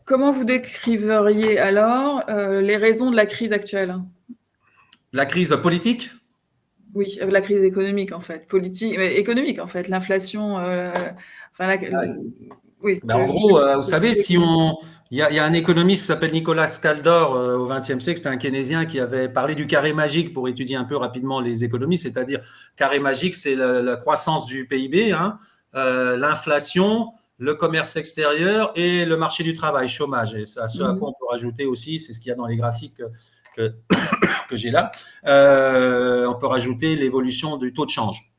Comment vous décriveriez alors les raisons de la crise actuelle? La crise politique? Oui, la crise économique en fait, politique, économique en fait, l'inflation, enfin oui, Ben, en je gros, vous je savez, suis il y a un économiste qui s'appelle Nicolas Kaldor au XXe siècle, c'était un keynésien qui avait parlé du carré magique pour étudier un peu rapidement les économies, c'est-à-dire carré magique, c'est la croissance du PIB, hein, l'inflation, le commerce extérieur et le marché du travail, chômage. Et à ce à quoi on peut rajouter aussi, c'est ce qu'il y a dans les graphiques que, que j'ai là, on peut rajouter l'évolution du taux de change.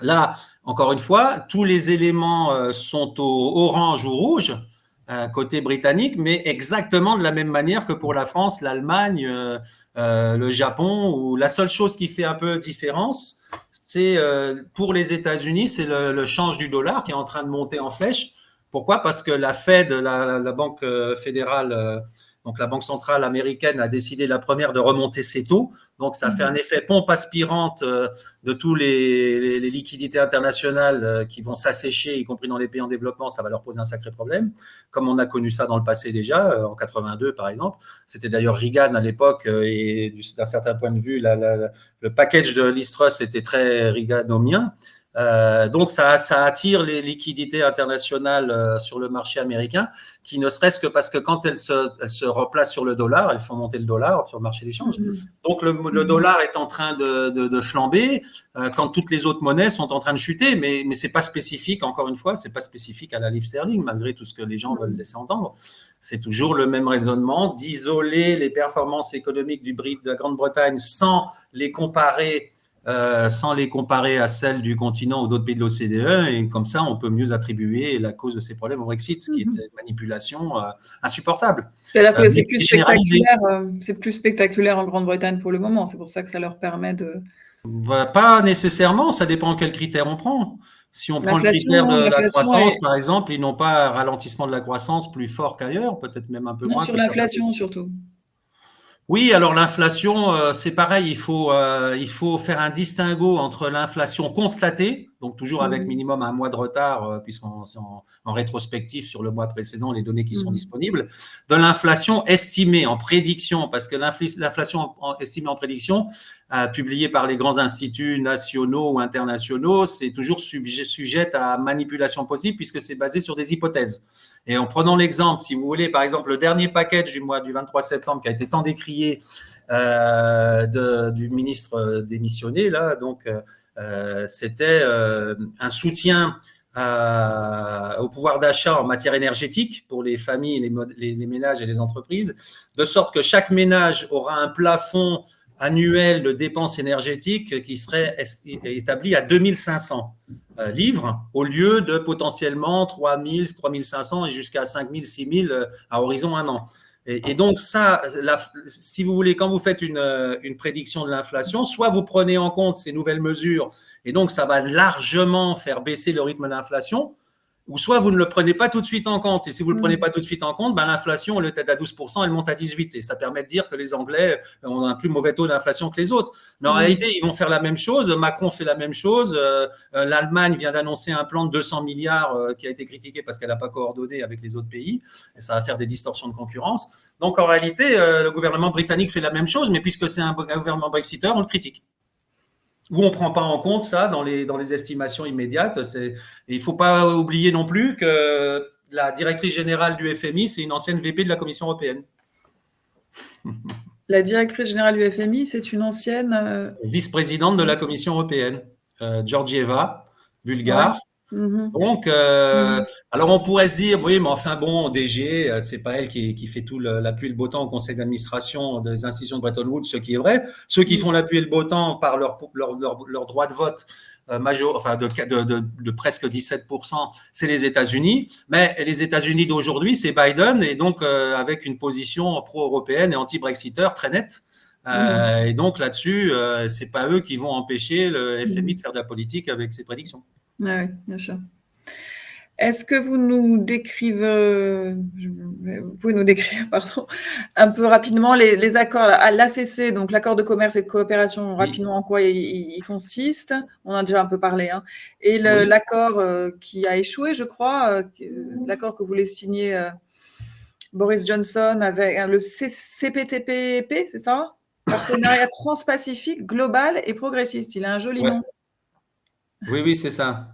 Là, encore une fois, tous les éléments sont au orange ou rouge côté britannique, mais exactement de la même manière que pour la France, l'Allemagne, le Japon. Où la seule chose qui fait un peu différence, c'est pour les États-Unis, c'est le change du dollar qui est en train de monter en flèche. Pourquoi? Parce que la Fed, la banque fédérale, donc la banque centrale américaine, a décidé la première de remonter ses taux. Donc ça fait un effet pompe aspirante de tous les liquidités internationales qui vont s'assécher, y compris dans les pays en développement. Ça va leur poser un sacré problème, comme on a connu ça dans le passé déjà, en 82 par exemple. C'était d'ailleurs Reagan à l'époque, et d'un certain point de vue, le package de Liz Truss était très Reaganomien. Donc ça attire les liquidités internationales sur le marché américain, qui ne serait-ce que parce que quand elles se replacent sur le dollar, elles font monter le dollar sur le marché des changes. Donc le dollar est en train de flamber quand toutes les autres monnaies sont en train de chuter, mais c'est pas spécifique, encore une fois, c'est pas spécifique à la livre sterling, malgré tout ce que les gens veulent laisser entendre. C'est toujours le même raisonnement d'isoler les performances économiques de la Grande-Bretagne sans les comparer à celles du continent ou d'autres pays de l'OCDE, et comme ça, on peut mieux attribuer la cause de ces problèmes au Brexit, ce qui était une manipulation insupportable, C'est-à-dire que mais qui est généralisée. c'est plus spectaculaire en Grande-Bretagne pour le moment, c'est pour ça que ça leur permet de… Pas nécessairement, ça dépend quels critères on prend. Si on prend le critère de la L'inflation croissance, est… par exemple, ils n'ont pas un ralentissement de la croissance plus fort qu'ailleurs, peut-être même un peu Non, moins sur que certains pays. l'inflation surtout. Oui, alors l'inflation, c'est pareil, il faut faire un distinguo entre l'inflation constatée, donc toujours avec minimum un mois de retard, puisqu'on c'est en rétrospectif sur le mois précédent, les données qui sont disponibles, de l'inflation estimée en prédiction, parce que l'inflation estimée en prédiction, publiée par les grands instituts nationaux ou internationaux, c'est toujours sujette à manipulation possible, puisque c'est basé sur des hypothèses. Et en prenant l'exemple, si vous voulez, par exemple, le dernier package du mois du 23 septembre qui a été tant décrié du ministre démissionné, là, donc c'était un soutien au pouvoir d'achat en matière énergétique pour les familles, les ménages et les entreprises, de sorte que chaque ménage aura un plafond annuel de dépenses énergétiques qui serait établi à 2500 livres au lieu de potentiellement 3000, 3500 et jusqu'à 5000, 6000 à horizon un an. Et donc ça, si vous voulez, quand vous faites une prédiction de l'inflation, soit vous prenez en compte ces nouvelles mesures et donc ça va largement faire baisser le rythme de l'inflation, ou soit vous ne le prenez pas tout de suite en compte. Et si vous ne le prenez pas tout de suite en compte, ben l'inflation, au lieu d'être à 12%, elle monte à 18%. Et ça permet de dire que les Anglais ont un plus mauvais taux d'inflation que les autres. Mais en réalité, ils vont faire la même chose. Macron fait la même chose. L'Allemagne vient d'annoncer un plan de 200 milliards qui a été critiqué parce qu'elle n'a pas coordonné avec les autres pays. Et ça va faire des distorsions de concurrence. Donc en réalité, le gouvernement britannique fait la même chose, mais puisque c'est un gouvernement brexiteur, on le critique. Où on ne prend pas en compte ça dans les estimations immédiates. Et il ne faut pas oublier non plus que la directrice générale du FMI, c'est une ancienne VP de la Commission européenne. La directrice générale du FMI, c'est une ancienne… vice-présidente de la Commission européenne, Georgieva, bulgare. Ouais. Donc, alors on pourrait se dire, oui, mais enfin bon, DG, c'est pas elle qui fait tout la pluie et le beau temps au conseil d'administration des institutions de Bretton Woods, ce qui est vrai. Ceux qui font la pluie et le beau temps par leur droit de vote enfin de presque 17%, c'est les États-Unis. Mais les États-Unis d'aujourd'hui, c'est Biden, et donc avec une position pro-européenne et anti-brexiteur très nette. Et donc là-dessus, c'est pas eux qui vont empêcher le FMI de faire de la politique avec ses prédictions. Oui, bien sûr. Est-ce que vous nous pouvez nous décrire, pardon, un peu rapidement les accords à l'ACC, donc l'accord de commerce et de coopération, rapidement en quoi il consiste? On a déjà un peu parlé, hein. Et l'accord qui a échoué, je crois, l'accord que vous voulez signer Boris Johnson avec le CPTPP, c'est ça? Partenariat transpacifique, global et progressiste. Il a un joli nom. Oui, c'est ça.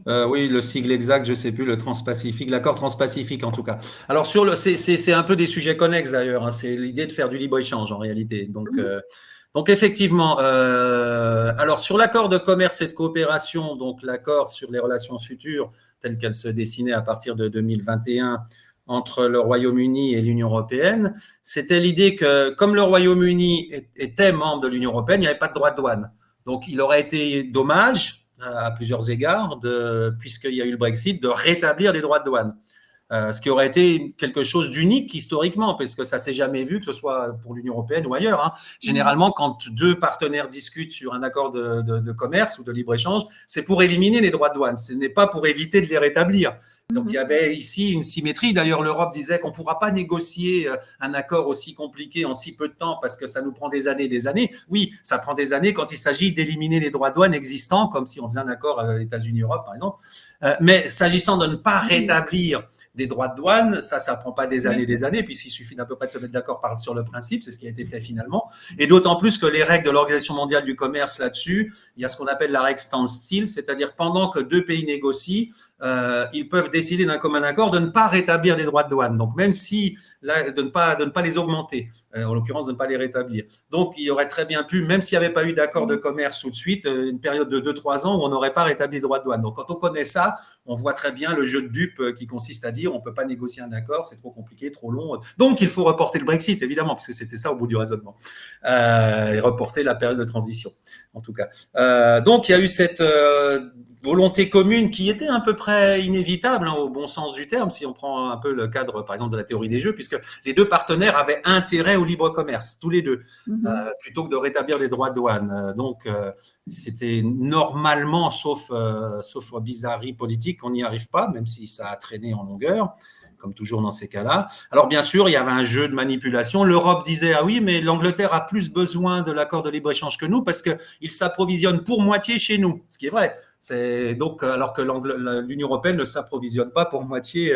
Oui, le sigle exact, je ne sais plus, le transpacifique, l'accord transpacifique en tout cas. Alors c'est un peu des sujets connexes d'ailleurs. Hein. C'est l'idée de faire du libre-échange en réalité. Donc effectivement, alors sur l'accord de commerce et de coopération, donc l'accord sur les relations futures telles qu'elles se dessinaient à partir de 2021 entre le Royaume-Uni et l'Union européenne, c'était l'idée que comme le Royaume-Uni était membre de l'Union européenne, il n'y avait pas de droit de douane. Donc il aurait été dommage à plusieurs égards, puisqu'il y a eu le Brexit, de rétablir les droits de douane. Ce qui aurait été quelque chose d'unique historiquement, parce que ça ne s'est jamais vu, que ce soit pour l'Union européenne ou ailleurs. Hein. Généralement, quand deux partenaires discutent sur un accord de commerce ou de libre-échange, c'est pour éliminer les droits de douane, ce n'est pas pour éviter de les rétablir. Donc il y avait ici une symétrie. D'ailleurs, l'Europe disait qu'on ne pourra pas négocier un accord aussi compliqué en si peu de temps parce que ça nous prend des années et des années. Oui, ça prend des années quand il s'agit d'éliminer les droits de douane existants, comme si on faisait un accord avec États-Unis-Europe, par exemple. Mais s'agissant de ne pas rétablir des droits de douane, ça prend pas des années, puisqu'il suffit d'à peu près de se mettre d'accord sur le principe, c'est ce qui a été fait finalement. Et d'autant plus que les règles de l'Organisation mondiale du commerce là-dessus, il y a ce qu'on appelle la règle standstill, c'est-à-dire pendant que deux pays négocient, ils peuvent décider d'un commun accord de ne pas rétablir les droits de douane. Donc même si de ne pas les augmenter, en l'occurrence de ne pas les rétablir. Donc il y aurait très bien pu, même s'il n'y avait pas eu d'accord de commerce tout de suite, une période de 2-3 ans où on n'aurait pas rétabli les droits de douane. Donc quand on connaît ça, on voit très bien le jeu de dupe qui consiste à dire on ne peut pas négocier un accord, c'est trop compliqué, trop long. Donc il faut reporter le Brexit, évidemment, puisque c'était ça au bout du raisonnement. Et reporter la période de transition, en tout cas. Donc il y a eu cette volonté commune qui était à peu près inévitable, hein, au bon sens du terme, si on prend un peu le cadre, par exemple, de la théorie des jeux, puisque les deux partenaires avaient intérêt au libre commerce, tous les deux, plutôt que de rétablir les droits de douane. Donc, c'était normalement, sauf bizarrerie politique, on n'y arrive pas, même si ça a traîné en longueur, comme toujours dans ces cas-là. Alors, bien sûr, il y avait un jeu de manipulation. L'Europe disait, ah oui, mais l'Angleterre a plus besoin de l'accord de libre-échange que nous parce qu'il s'approvisionne pour moitié chez nous, ce qui est vrai. Donc, alors que l'Union européenne ne s'approvisionne pas pour moitié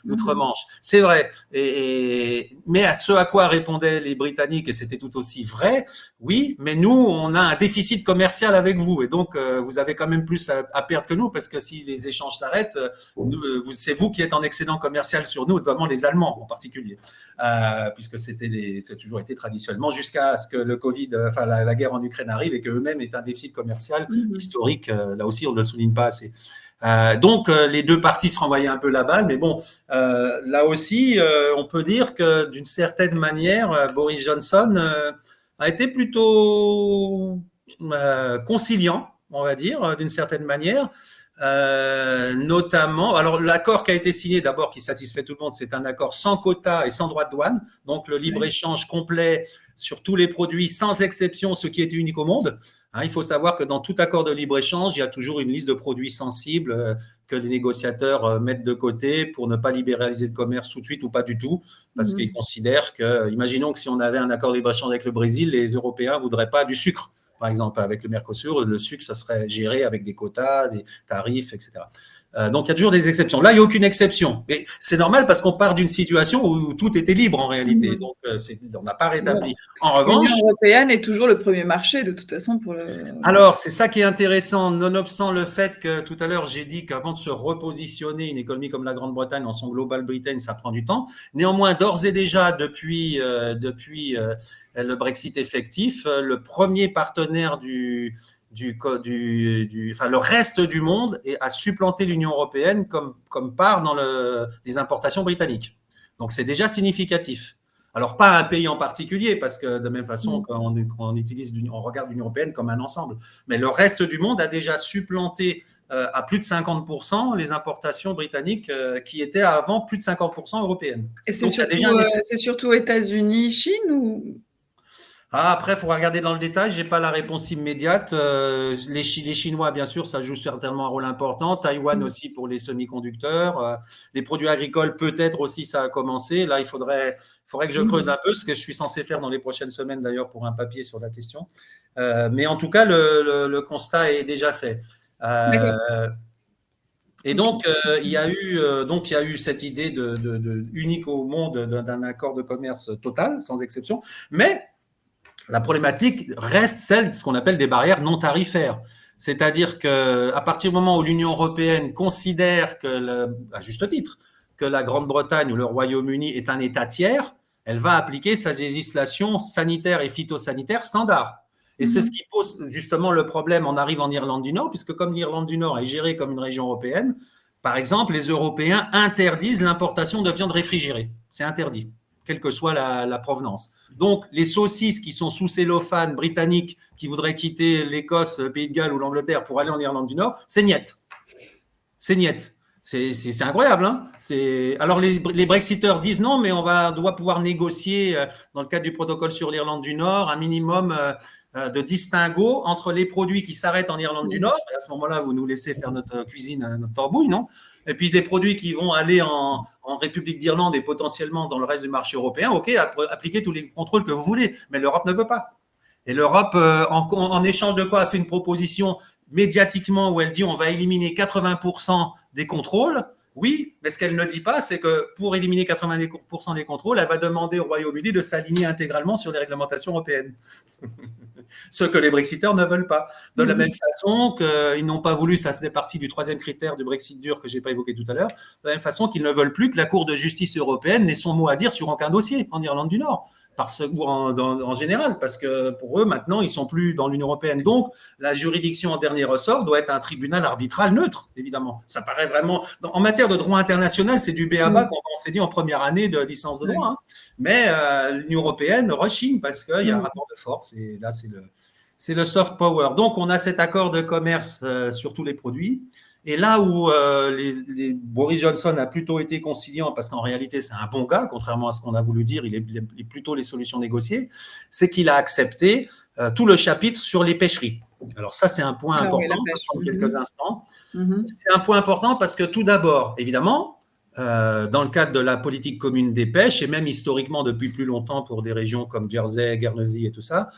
outre-Manche. C'est vrai. Mais à ce à quoi répondaient les Britanniques, et c'était tout aussi vrai, oui, mais nous, on a un déficit commercial avec vous. Et donc, vous avez quand même plus à perdre que nous, parce que si les échanges s'arrêtent, c'est vous qui êtes en excédent commercial sur nous, notamment les Allemands en particulier. Puisque ça a toujours été traditionnellement, jusqu'à ce que le Covid, la guerre en Ukraine arrive et qu'eux-mêmes aient un déficit commercial historique, là aussi on ne le souligne pas assez. Donc les deux parties se renvoyaient un peu la balle, mais bon, là aussi on peut dire que d'une certaine manière Boris Johnson a été plutôt conciliant, on va dire, d'une certaine manière. Notamment, alors l'accord qui a été signé d'abord, qui satisfait tout le monde, c'est un accord sans quota et sans droit de douane, donc le libre-échange complet sur tous les produits, sans exception, ce qui était unique au monde. Hein, il faut savoir que dans tout accord de libre-échange, il y a toujours une liste de produits sensibles que les négociateurs mettent de côté pour ne pas libéraliser le commerce tout de suite ou pas du tout, parce qu'ils considèrent que, imaginons que si on avait un accord de libre-échange avec le Brésil, les Européens ne voudraient pas du sucre. Par exemple, avec le Mercosur, le sucre, ça serait géré avec des quotas, des tarifs, etc. Donc, il y a toujours des exceptions. Là, il n'y a aucune exception. Et c'est normal parce qu'on part d'une situation où tout était libre en réalité. Donc, on n'a pas rétabli. En revanche, l'Union européenne est toujours le premier marché, de toute façon, pour le… Alors, c'est ça qui est intéressant, nonobstant le fait que tout à l'heure, j'ai dit qu'avant de se repositionner une économie comme la Grande-Bretagne dans son Global Britain, ça prend du temps. Néanmoins, d'ores et déjà, depuis le Brexit effectif, le premier partenaire le reste du monde a supplanté l'Union européenne comme part dans les importations britanniques. Donc, c'est déjà significatif. Alors, pas un pays en particulier, parce que de même façon, quand on regarde l'Union européenne comme un ensemble. Mais le reste du monde a déjà supplanté à plus de 50% les importations britanniques qui étaient avant plus de 50% européennes. Et c'est surtout États-Unis, Chine ou… Après, il faudra regarder dans le détail. J'ai pas la réponse immédiate. Les Chinois, bien sûr, ça joue certainement un rôle important. Taïwan aussi pour les semi-conducteurs. Les produits agricoles, peut-être aussi, ça a commencé. Là, il faudrait que je creuse un peu, ce que je suis censé faire dans les prochaines semaines, d'ailleurs, pour un papier sur la question. Mais en tout cas, le constat est déjà fait. Et Ok. donc, il y a eu cette idée unique au monde d'un accord de commerce total, sans exception. Mais la problématique reste celle de ce qu'on appelle des barrières non tarifaires. C'est-à-dire qu'à partir du moment où l'Union européenne considère à juste titre, que la Grande-Bretagne ou le Royaume-Uni est un État tiers, elle va appliquer sa législation sanitaire et phytosanitaire standard. Et c'est ce Mhm. qui pose justement le problème. On arrive en Irlande du Nord, puisque comme l'Irlande du Nord est gérée comme une région européenne, par exemple, les Européens interdisent l'importation de viande réfrigérée. C'est interdit, quelle que soit la provenance. Donc, les saucisses qui sont sous cellophane britanniques, qui voudraient quitter l'Écosse, le Pays de Galles ou l'Angleterre pour aller en Irlande du Nord, c'est niet. C'est niet. C'est incroyable. Hein. Alors, les Brexiteurs disent non, mais doit pouvoir négocier, dans le cadre du protocole sur l'Irlande du Nord, un minimum de distinguo entre les produits qui s'arrêtent en Irlande du Mhm. Nord, et à ce moment-là, vous nous laissez faire notre cuisine, notre torbouille, non? Et puis des produits qui vont aller en République d'Irlande et potentiellement dans le reste du marché européen, ok, appliquez tous les contrôles que vous voulez, mais l'Europe ne veut pas. Et l'Europe, en échange de quoi, a fait une proposition médiatiquement où elle dit on va éliminer 80% des contrôles. Oui, mais ce qu'elle ne dit pas, c'est que pour éliminer 80% des contrôles, elle va demander au Royaume-Uni de s'aligner intégralement sur les réglementations européennes. Ce que les Brexiteurs ne veulent pas. De la même Mhm. façon qu'ils n'ont pas voulu, ça faisait partie du troisième critère du Brexit dur que je n'ai pas évoqué tout à l'heure, de la même façon qu'ils ne veulent plus que la Cour de justice européenne n'ait son mot à dire sur aucun dossier en Irlande du Nord. Ou en général, parce que pour eux, maintenant, ils ne sont plus dans l'Union européenne. Donc, la juridiction en dernier ressort doit être un tribunal arbitral neutre, évidemment. Ça paraît vraiment. En matière de droit international, c'est du b.a.-ba Mhm. qu'on va enseigner en première année de licence de droit. Ouais. Hein. Mais l'Union européenne rechigne parce qu'il y a un Mhm. rapport de force et là, c'est le soft power. Donc, on a cet accord de commerce sur tous les produits. Et là où Boris Johnson a plutôt été conciliant, parce qu'en réalité, c'est un bon gars, contrairement à ce qu'on a voulu dire, il est plutôt les solutions négociées, c'est qu'il a accepté tout le chapitre sur les pêcheries. Alors ça, c'est un point Ah oui, important, la on va pêche. prendre quelques Mhm. instants. Mhm. C'est un point important parce que tout d'abord, évidemment, dans le cadre de la politique commune des pêches, et même historiquement depuis plus longtemps pour des régions comme Jersey, Guernsey et tout ça,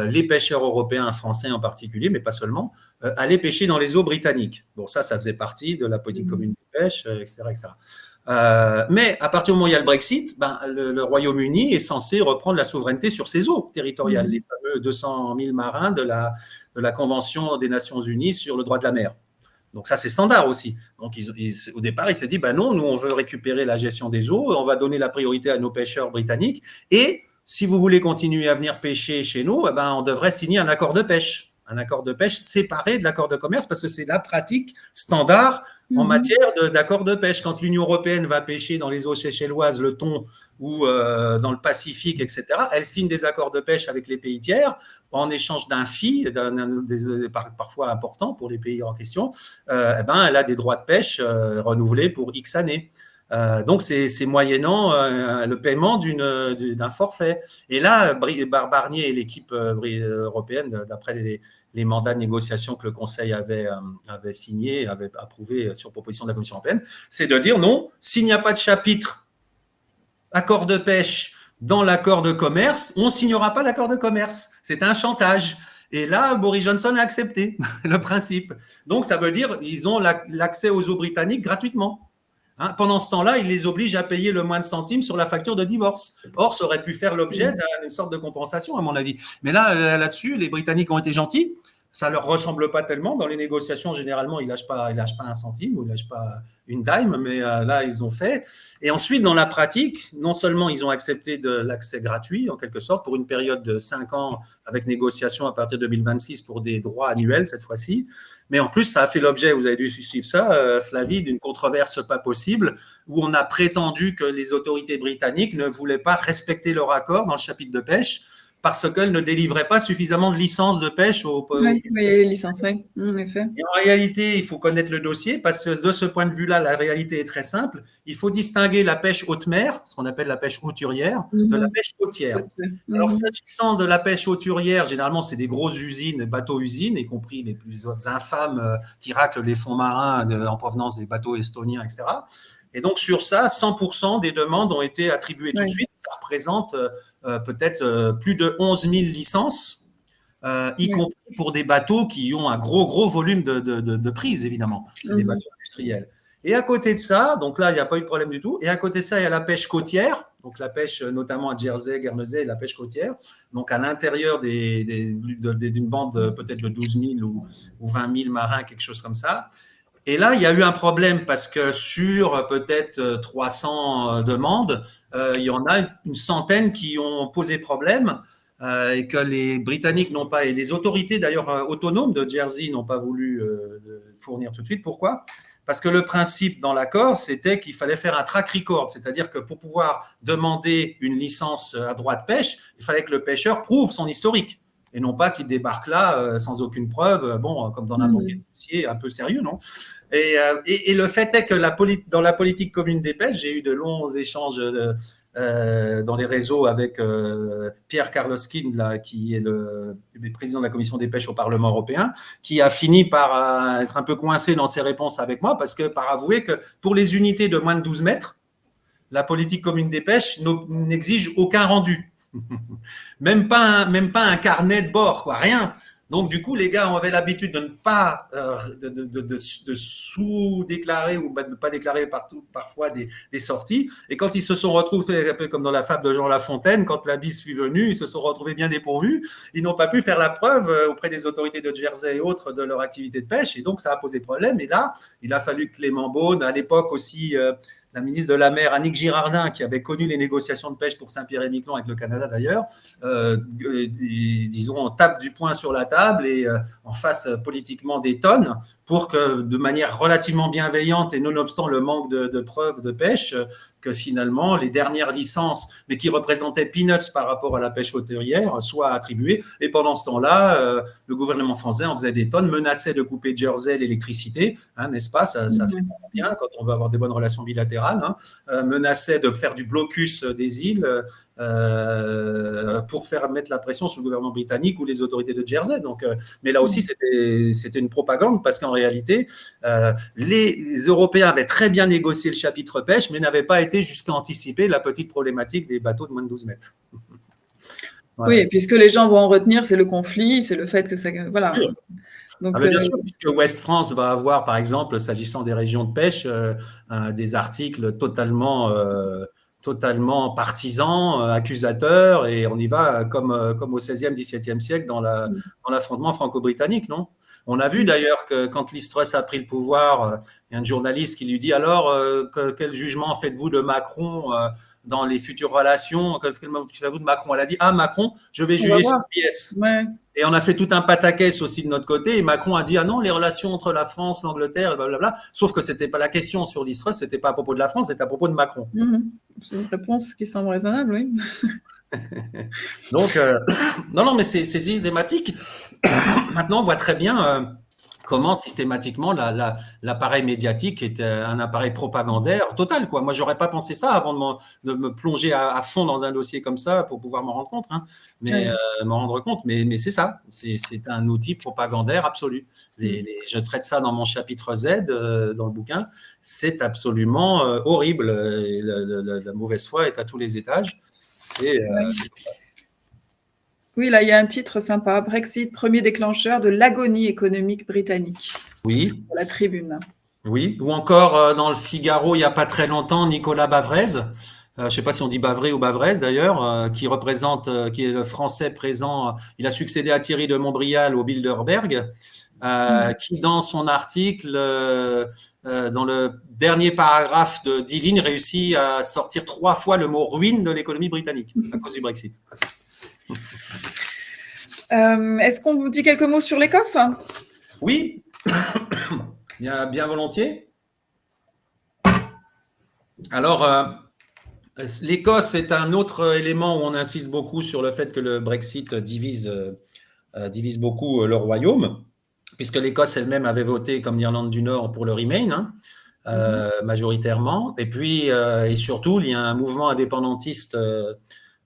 les pêcheurs européens, français en particulier, mais pas seulement, allaient pêcher dans les eaux britanniques. Bon, ça faisait partie de la politique commune Mhm. des pêches, etc. etc. Mais à partir du moment où il y a le Brexit, le Royaume-Uni est censé reprendre la souveraineté sur ses eaux territoriales, les Mhm. fameux 200 000 marins de la Convention des Nations Unies sur le droit de la mer. Donc ça, c'est standard aussi. Donc au départ, il s'est dit, ben non, nous, on veut récupérer la gestion des eaux, on va donner la priorité à nos pêcheurs britanniques, et si vous voulez continuer à venir pêcher chez nous, on devrait signer un accord de pêche. Un accord de pêche séparé de l'accord de commerce, parce que c'est la pratique standard en Mhm. matière d'accord de pêche. Quand l'Union européenne va pêcher dans les eaux seychelloises, le thon, ou dans le Pacifique, etc., elle signe des accords de pêche avec les pays tiers en échange d'un fee, parfois important pour les pays en question, elle a des droits de pêche renouvelés pour X années. Donc, c'est moyennant le paiement d'un forfait. Et là, Barnier et l'équipe européenne, d'après les mandats de négociation que le Conseil avait signés, avait approuvés sur proposition de la Commission européenne, c'est de dire non, s'il n'y a pas de chapitre accord de pêche dans l'accord de commerce, on ne signera pas l'accord de commerce. C'est un chantage. Et là, Boris Johnson a accepté le principe. Donc, ça veut dire qu'ils ont l'accès aux eaux britanniques gratuitement. Hein, pendant ce temps-là, il les oblige à payer le moins de centimes sur la facture de divorce. Or, ça aurait pu faire l'objet Mhm. d'une sorte de compensation, à mon avis. Mais là-dessus, les Britanniques ont été gentils. Ça leur ressemble pas tellement. Dans les négociations, généralement, ils lâchent pas un centime ou ils lâchent pas une dime, mais là, ils ont fait. Et ensuite, dans la pratique, non seulement ils ont accepté de l'accès gratuit, en quelque sorte, pour une période de 5 ans, avec négociation à partir de 2026 pour des droits annuels cette fois-ci, mais en plus, ça a fait l'objet, vous avez dû suivre ça, Flavie, d'une controverse pas possible, où on a prétendu que les autorités britanniques ne voulaient pas respecter leur accord dans le chapitre de pêche parce qu'elles ne délivraient pas suffisamment de licences de pêche Oui, oui, les licences, oui, en effet. Et en réalité, il faut connaître le dossier parce que de ce point de vue-là, la réalité est très simple. Il faut distinguer la pêche haute mer, ce qu'on appelle la pêche hauturière, de la Mhm. pêche côtière. Alors, Mhm. s'agissant de la pêche hauturière, généralement, c'est des grosses usines, bateaux-usines, y compris les plus infâmes qui raclent les fonds marins en provenance des bateaux estoniens, etc. Et donc, sur ça, 100% des demandes ont été attribuées tout de Oui. suite. Ça représente peut-être plus de 11 000 licences y compris pour des bateaux qui ont un gros volume de prise, évidemment. C'est des bateaux industriels. Et à côté de ça, donc là, il n'y a pas eu de problème du tout. Et à côté de ça, il y a la pêche côtière, donc la pêche notamment à Jersey, Guernesey, la pêche côtière, donc à l'intérieur d'une bande peut-être de 12 000 ou 20 000 marins, quelque chose comme ça. Et là, il y a eu un problème parce que sur peut-être 300 demandes, il y en a une centaine qui ont posé problème et que les Britanniques n'ont pas, et les autorités d'ailleurs autonomes de Jersey n'ont pas voulu fournir tout de suite. Pourquoi ? Parce que le principe dans l'accord, c'était qu'il fallait faire un track record, c'est-à-dire que pour pouvoir demander une licence à droit de pêche, il fallait que le pêcheur prouve son historique et non pas qu'il débarque là sans aucune preuve, bon, comme dans n'importe quel dossier un peu sérieux, non ? Et le fait est que dans la politique commune des pêches, j'ai eu de longs échanges dans les réseaux avec Pierre Karloskin, là, qui est le président de la commission des pêches au Parlement européen, qui a fini par être un peu coincé dans ses réponses avec moi, par avouer que pour les unités de moins de 12 mètres, la politique commune des pêches n'exige aucun rendu. Même pas un carnet de bord, quoi, rien. Donc, du coup, les gars avaient l'habitude de ne pas de sous-déclarer ou de ne pas déclarer parfois des sorties. Et quand ils se sont retrouvés, un peu comme dans la fable de Jean La Fontaine, quand la bise fut venue, ils se sont retrouvés bien dépourvus. Ils n'ont pas pu faire la preuve auprès des autorités de Jersey et autres de leur activité de pêche. Et donc, ça a posé problème. Et là, il a fallu que Clément Beaune, à l'époque aussi, la ministre de la Mer, Annick Girardin, qui avait connu les négociations de pêche pour Saint-Pierre-et-Miquelon avec le Canada d'ailleurs, disons, on tape du poing sur la table et en fasse politiquement des tonnes pour que, de manière relativement bienveillante et nonobstant le manque de preuves de pêche, que finalement les dernières licences, mais qui représentaient peanuts par rapport à la pêche hauturière, soient attribuées. Et pendant ce temps-là, le gouvernement français en faisait des tonnes, menaçait de couper Jersey l'électricité, hein, n'est-ce pas ? Ça fait bien quand on veut avoir des bonnes relations bilatérales, hein, menaçait de faire du blocus des îles pour faire mettre la pression sur le gouvernement britannique ou les autorités de Jersey. Donc, mais là aussi, c'était une propagande parce qu'en réalité, les Européens avaient très bien négocié le chapitre pêche, mais n'avaient pas été jusqu'à anticiper la petite problématique des bateaux de moins de 12 mètres. Voilà. Oui, et puis ce que les gens vont en retenir, c'est le conflit, c'est le fait que ça… Voilà. Donc, bien sûr, puisque Ouest France va avoir, par exemple, s'agissant des régions de pêche, des articles totalement partisans, accusateurs, et on y va comme au XVIe, XVIIe siècle dans l'affrontement franco-britannique, non ? On a vu d'ailleurs que quand Liz Truss a pris le pouvoir, il y a un journaliste qui lui dit alors quel jugement faites-vous de Macron dans les futures relations ? Quel jugement faites-vous de Macron ? Elle a dit Macron, je vais juger sur pièce. Ouais. Et on a fait tout un pataquès aussi de notre côté. Et Macron a dit non, les relations entre la France, l'Angleterre, blablabla. Sauf que c'était pas la question sur Liz Truss, c'était pas à propos de la France, c'était à propos de Macron. C'est une réponse qui semble raisonnable, oui. Donc, non, mais c'est systématique. Maintenant, on voit très bien comment systématiquement l'appareil médiatique est un appareil propagandaire total, quoi. Moi, j'aurais pas pensé ça avant de me plonger à fond dans un dossier comme ça pour pouvoir m'en rendre compte, hein. M'en rendre compte. Mais c'est ça, c'est un outil propagandaire absolu. Je traite ça dans mon chapitre Z dans le bouquin. C'est absolument horrible. Et la mauvaise foi est à tous les étages. Oui, là, il y a un titre sympa. Brexit, premier déclencheur de l'agonie économique britannique. Oui. Pour la Tribune. Oui. Ou encore, dans le Figaro, il n'y a pas très longtemps, Nicolas Bavrez, je ne sais pas si on dit Bavrez ou Bavrez d'ailleurs, qui est le français présent. Il a succédé à Thierry de Montbrial au Bilderberg, qui, dans son article, dans le dernier paragraphe de 10 lignes, réussit à sortir 3 fois le mot ruine de l'économie britannique à cause du Brexit. Est-ce qu'on vous dit quelques mots sur l'Écosse ? Oui, bien volontiers. Alors, l'Écosse est un autre élément où on insiste beaucoup sur le fait que le Brexit divise beaucoup le royaume, puisque l'Écosse elle-même avait voté, comme l'Irlande du Nord, pour le Remain, majoritairement. Et puis, et surtout, il y a un mouvement indépendantiste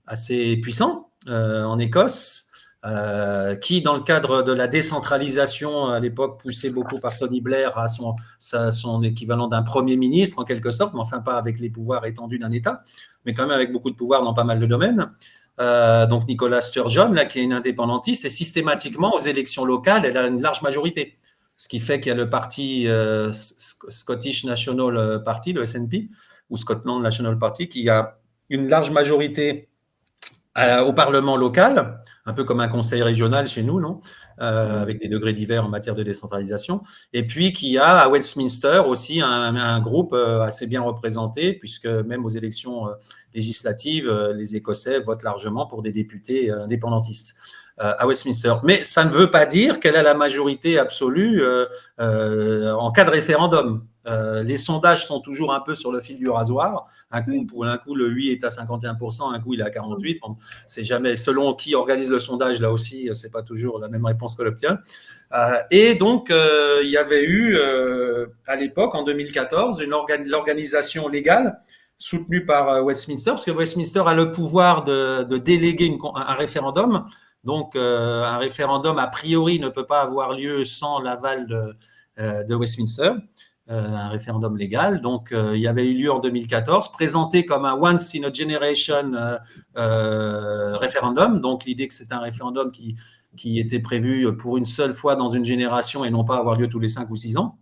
assez puissant en Écosse, qui, dans le cadre de la décentralisation à l'époque poussée beaucoup par Tony Blair à son équivalent d'un premier ministre en quelque sorte, mais enfin pas avec les pouvoirs étendus d'un État, mais quand même avec beaucoup de pouvoirs dans pas mal de domaines, donc Nicola Sturgeon, là, qui est une indépendantiste, et systématiquement, aux élections locales, elle a une large majorité. Ce qui fait qu'il y a le parti Scottish National Party, le SNP, ou Scotland National Party, qui a une large majorité au Parlement local, un peu comme un conseil régional chez nous, non avec des degrés divers en matière de décentralisation. Et puis qui a à Westminster aussi un groupe assez bien représenté, puisque même aux élections législatives, les Écossais votent largement pour des députés indépendantistes à Westminster. Mais ça ne veut pas dire qu'elle a la majorité absolue en cas de référendum. Les sondages sont toujours un peu sur le fil du rasoir. Un coup, le oui est à 51%, un coup, il est à 48%. Bon, c'est jamais, selon qui organise le sondage, là aussi, c'est pas toujours la même réponse qu'on obtient. Et donc, il y avait eu, à l'époque, en 2014, l'organisation légale soutenue par Westminster, parce que Westminster a le pouvoir de déléguer un référendum. Donc, un référendum, a priori, ne peut pas avoir lieu sans l'aval de Westminster. Un référendum légal. Donc, il y avait eu lieu en 2014, présenté comme un once in a generation référendum. Donc, l'idée que c'est un référendum qui était prévu pour une seule fois dans une génération et non pas avoir lieu tous les 5 ou 6 ans.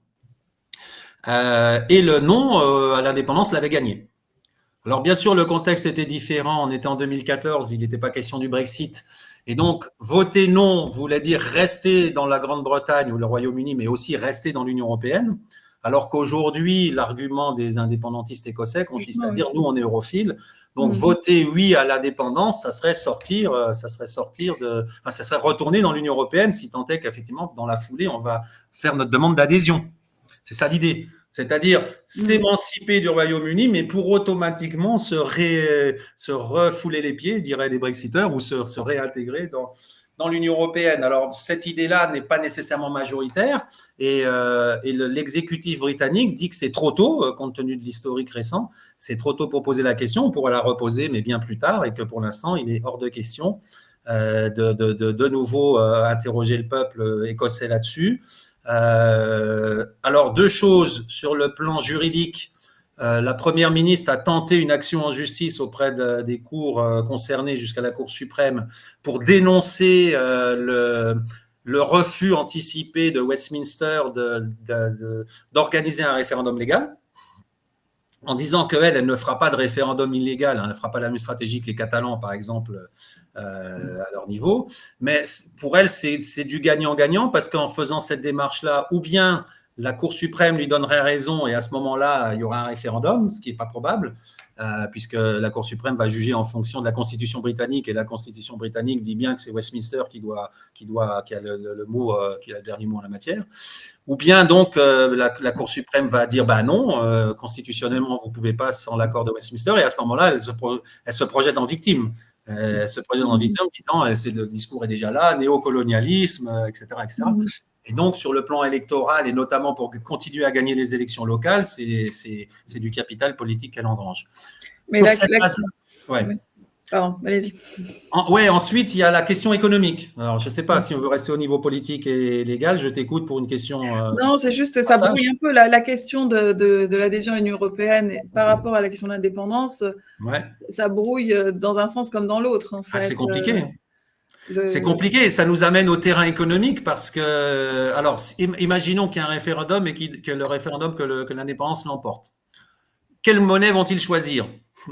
Et le non à l'indépendance l'avait gagné. Alors, bien sûr, le contexte était différent. On était en 2014, il n'était pas question du Brexit. Et donc, voter non voulait dire rester dans la Grande-Bretagne ou le Royaume-Uni, mais aussi rester dans l'Union européenne. Alors qu'aujourd'hui, l'argument des indépendantistes écossais consiste à dire nous, on est europhiles, donc voter oui à l'indépendance, ça serait retourner dans l'Union européenne, si tant est qu'effectivement, dans la foulée, on va faire notre demande d'adhésion. C'est ça l'idée. C'est-à-dire s'émanciper du Royaume-Uni, mais pour automatiquement se refouler les pieds, diraient des Brexiteurs, ou se réintégrer dans l'Union européenne. Alors, cette idée-là n'est pas nécessairement majoritaire et l'exécutif britannique dit que c'est trop tôt, compte tenu de l'historique récent, c'est trop tôt pour poser la question, on pourra la reposer, mais bien plus tard, et que pour l'instant, il est hors de question de nouveau interroger le peuple écossais là-dessus. Alors, 2 choses sur le plan juridique. La première ministre a tenté une action en justice auprès des cours concernés jusqu'à la Cour suprême pour dénoncer le refus anticipé de Westminster d'organiser un référendum légal, en disant qu'elle ne fera pas de référendum illégal, elle ne fera pas la même stratégie que les Catalans, par exemple, à leur niveau. Mais pour elle, c'est du gagnant-gagnant, parce qu'en faisant cette démarche-là, ou bien la Cour suprême lui donnerait raison et à ce moment-là, il y aura un référendum, ce qui n'est pas probable, puisque la Cour suprême va juger en fonction de la Constitution britannique, et la Constitution britannique dit bien que c'est Westminster qui a le mot, qui a le dernier mot en la matière. Ou bien donc la Cour suprême va dire bah non, constitutionnellement vous ne pouvez pas sans l'accord de Westminster, et à ce moment-là, elle se projette en victime. Elle se projette en victime, disant le discours est déjà là, néocolonialisme, etc., etc. Et donc, sur le plan électoral, et notamment pour continuer à gagner les élections locales, c'est du capital politique qu'elle engrange. Mais pardon, allez-y. Ensuite, il y a la question économique. Alors, je ne sais pas si on veut rester au niveau politique et légal, je t'écoute pour une question. Non, c'est juste, ça brouille un peu la question de l'adhésion à l'Union européenne par rapport à la question de l'indépendance. Ça brouille dans un sens comme dans l'autre, en fait. C'est compliqué. C'est compliqué, ça nous amène au terrain économique parce que, alors, imaginons qu'il y a un référendum et que le référendum, que l'indépendance l'emporte. Quelle monnaie vont-ils choisir ?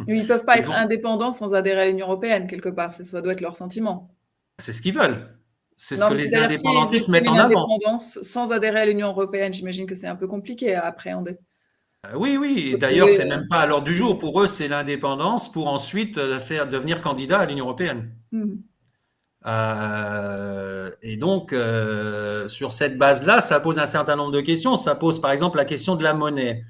Ils ne peuvent pas être indépendants sans adhérer à l'Union européenne, quelque part. Ça doit être leur sentiment. C'est ce qu'ils veulent. C'est ce que les indépendantistes mettent en avant. Sans adhérer à l'Union européenne, j'imagine que c'est un peu compliqué à appréhender. Oui. D'ailleurs, c'est même pas à l'ordre du jour. Pour eux, c'est l'indépendance pour ensuite faire devenir candidat à l'Union européenne. Et donc, sur cette base-là, ça pose un certain nombre de questions. Ça pose, par exemple, la question de la monnaie.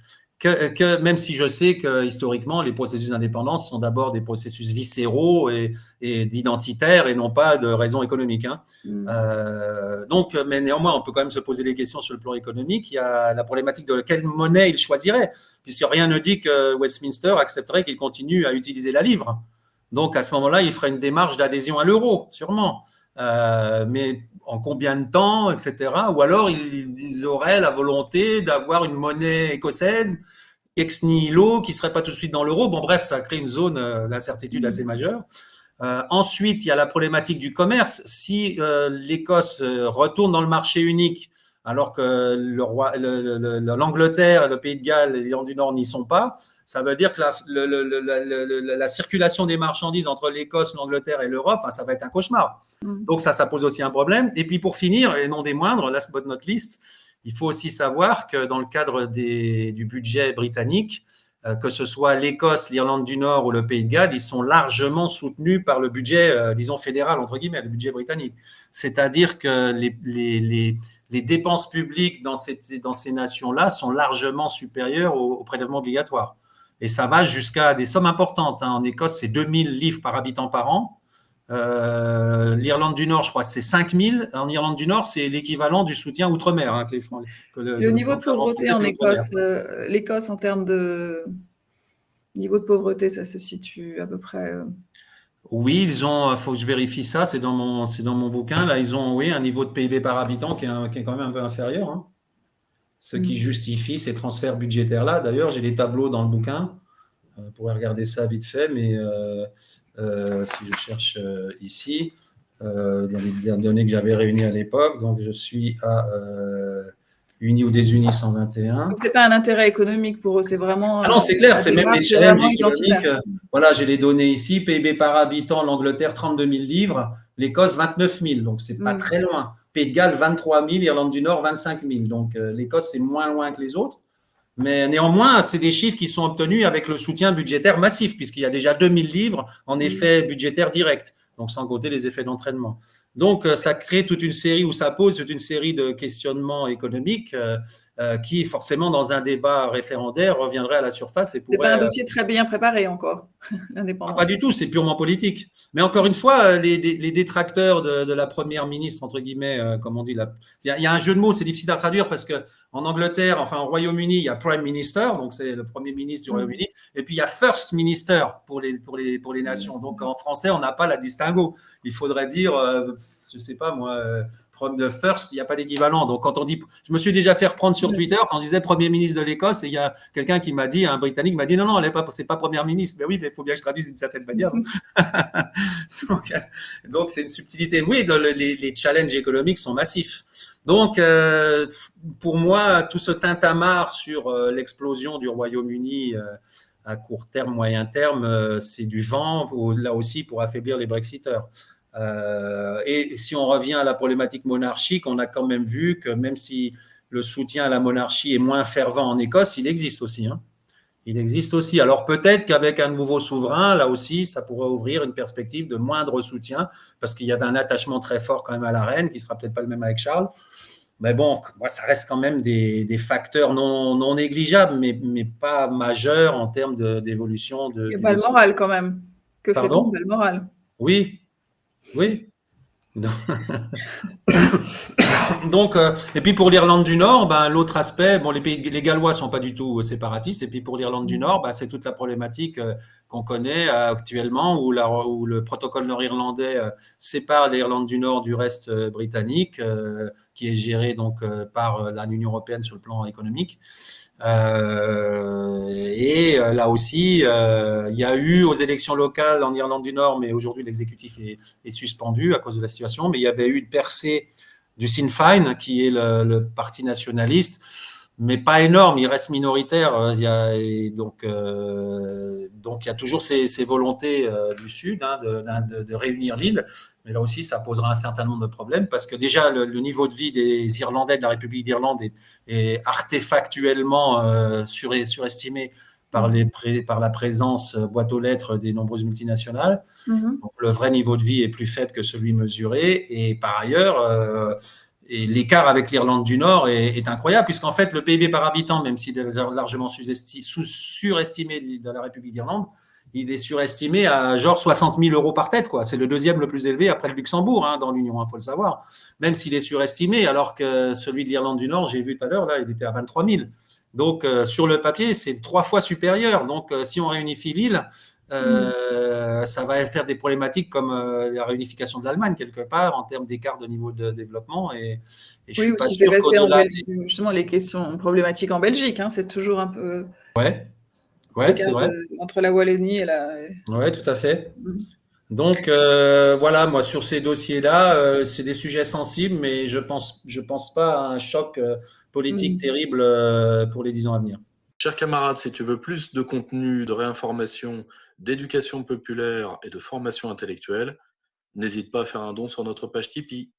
Même si je sais que historiquement, les processus d'indépendance sont d'abord des processus viscéraux et d'identitaires et non pas de raisons économiques. Donc, mais néanmoins, on peut quand même se poser des questions sur le plan économique. Il y a la problématique de quelle monnaie il choisirait, puisque rien ne dit que Westminster accepterait qu'il continue à utiliser la livre. Donc, à ce moment-là, il ferait une démarche d'adhésion à l'euro, sûrement. Mais en combien de temps, etc. Ou alors, ils auraient la volonté d'avoir une monnaie écossaise, ex nihilo, qui ne serait pas tout de suite dans l'euro. Bon, bref, ça crée une zone d'incertitude assez majeure. Ensuite, il y a la problématique du commerce. Si l'Écosse retourne dans le marché unique, alors que l'Angleterre, le Pays de Galles et l'Irlande du Nord n'y sont pas, ça veut dire que la circulation des marchandises entre l'Écosse, l'Angleterre et l'Europe, ça va être un cauchemar. Donc ça pose aussi un problème. Et puis pour finir, et non des moindres, last but not least, il faut aussi savoir que dans le cadre du budget britannique, que ce soit l'Écosse, l'Irlande du Nord ou le Pays de Galles, ils sont largement soutenus par le budget, disons, fédéral, entre guillemets, le budget britannique. C'est-à-dire que les dépenses publiques dans ces nations-là sont largement supérieures aux prélèvements obligatoires. Et ça va jusqu'à des sommes importantes. En Écosse, c'est 2000 livres par habitant par an. L'Irlande du Nord, je crois, c'est 5000. En Irlande du Nord, c'est l'équivalent du soutien outre-mer. Le niveau de pauvreté en Écosse, l'Écosse en termes de niveau de pauvreté, ça se situe à peu près. Oui, ils ont, faut que je vérifie ça, c'est dans mon bouquin. Là, ils ont, oui, un niveau de PIB par habitant qui est quand même un peu inférieur. Hein. Ce qui justifie ces transferts budgétaires-là. D'ailleurs, j'ai des tableaux dans le bouquin. Vous pourrez regarder ça vite fait, mais si je cherche ici, dans les données que j'avais réunies à l'époque, donc je suis à Unis ou Désunis 121. Donc, ce n'est pas un intérêt économique pour eux, c'est vraiment… Ah non, c'est clair, c'est même des challenges économiques. Voilà, j'ai les données ici. PIB par habitant, l'Angleterre, 32 000 livres. L'Écosse, 29 000. Donc, c'est pas très loin. Pays de Galles, 23 000. Irlande du Nord, 25 000. Donc, l'Écosse, c'est moins loin que les autres. Mais néanmoins, c'est des chiffres qui sont obtenus avec le soutien budgétaire massif, puisqu'il y a déjà 2 000 livres en effet budgétaire direct. Donc, sans compter les effets d'entraînement. Donc, ça crée toute une série, ou ça pose toute une série de questionnements économiques qui, forcément, dans un débat référendaire, reviendraient à la surface. Et pourraient… C'est pas un dossier très bien préparé encore, l'indépendance. Pas du tout, c'est purement politique. Mais encore une fois, les détracteurs de la première ministre, entre guillemets, comme on dit, il y a un jeu de mots, c'est difficile à traduire parce qu'en Angleterre, enfin au Royaume-Uni, il y a Prime Minister, donc c'est le Premier ministre du Royaume-Uni, et puis il y a First Minister pour les nations. Donc en français, on n'a pas la distinguo. Il faudrait dire, je ne sais pas moi, from the first, il n'y a pas d'équivalent. Donc quand on dit, je me suis déjà fait reprendre sur Twitter quand je disais Premier ministre de l'Écosse, et il y a quelqu'un qui m'a dit, un Britannique m'a dit non, c'est pas Première ministre. Mais oui, mais il faut bien que je traduise d'une certaine manière. donc c'est une subtilité. Oui, les challenges économiques sont massifs. Donc pour moi, tout ce tintamarre sur l'explosion du Royaume-Uni à court terme, moyen terme, c'est du vent, là aussi, pour affaiblir les Brexiteurs. Et si on revient à la problématique monarchique, on a quand même vu que même si le soutien à la monarchie est moins fervent en Écosse, il existe aussi. Hein. Il existe aussi. Alors peut-être qu'avec un nouveau souverain, là aussi, ça pourrait ouvrir une perspective de moindre soutien, parce qu'il y avait un attachement très fort quand même à la reine, qui ne sera peut-être pas le même avec Charles. Mais bon, ça reste quand même des facteurs non négligeables, mais pas majeurs en termes d'évolution. Il n'y a pas le moral quand même. Que fait-on de le moral? Oui. Donc, et puis pour l'Irlande du Nord, l'autre aspect, les Gallois sont pas du tout séparatistes, et puis pour l'Irlande du Nord, c'est toute la problématique qu'on connaît actuellement, où le protocole nord-irlandais sépare l'Irlande du Nord du reste britannique, qui est géré donc par l'Union européenne sur le plan économique. Et là aussi, il y a eu aux élections locales en Irlande du Nord, mais aujourd'hui l'exécutif est suspendu à cause de la situation, mais il y avait eu une percée du Sinn Féin, qui est le parti nationaliste, mais pas énorme, il reste minoritaire. Donc il y a toujours ces volontés du Sud de réunir l'île. Mais là aussi, ça posera un certain nombre de problèmes parce que déjà, le niveau de vie des Irlandais de la République d'Irlande est artefactuellement surestimé par la présence boîte aux lettres des nombreuses multinationales. Donc, le vrai niveau de vie est plus faible que celui mesuré. Et par ailleurs, et l'écart avec l'Irlande du Nord est incroyable, puisqu'en fait, le PIB par habitant, même s'il est largement surestimé de la République d'Irlande, il est surestimé à genre 60 000 euros par tête, quoi. C'est le deuxième le plus élevé après le Luxembourg dans l'Union, faut le savoir. Même s'il est surestimé, alors que celui de l'Irlande du Nord, j'ai vu tout à l'heure, là, il était à 23 000. Donc, sur le papier, c'est 3 fois supérieur. Donc, si on réunifie l'île, ça va faire des problématiques comme la réunification de l'Allemagne, quelque part, en termes d'écart de niveau de développement. Et je suis pas sûr qu'au-delà… Justement, les questions problématiques en Belgique, c'est toujours un peu… Ouais, c'est vrai. Entre la Wallonie et la… Oui, tout à fait. Donc voilà, moi sur ces dossiers-là, c'est des sujets sensibles, mais je pense pas à un choc politique Mm. terrible pour les 10 ans à venir. Chers camarades, si tu veux plus de contenu, de réinformation, d'éducation populaire et de formation intellectuelle, n'hésite pas à faire un don sur notre page Tipeee.